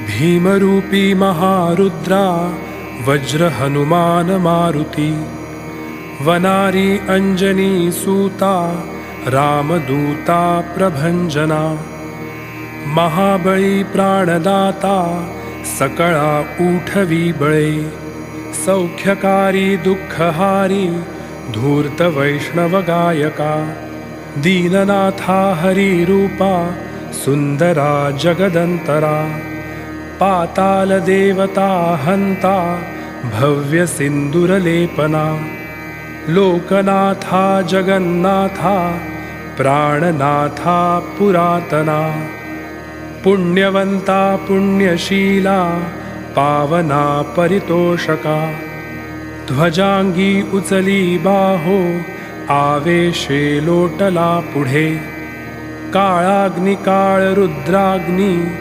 भीमरूपी महारुद्रा वज्र हनुमान मारुती, वनारी अंजनी सूता रामदूता प्रभंजना, महाबळी प्राणदाता सकळा उठवी बळे, सौख्यकारी दुःखहारी धूर्त वैष्णव गायका, दीननाथा हरिरूपा सुंदरा जगदंतरा, पाताल देवता हंता भव्य सिंदूरलेपना, लोकनाथा जगन्नाथा प्राणनाथा पुरातना, पुण्यवंता पुण्यशीला पावना परितोषका, ध्वजांगी उचली बाहो आवेशे लोटला पुढे, काळाग्नी काळ रुद्राग्नी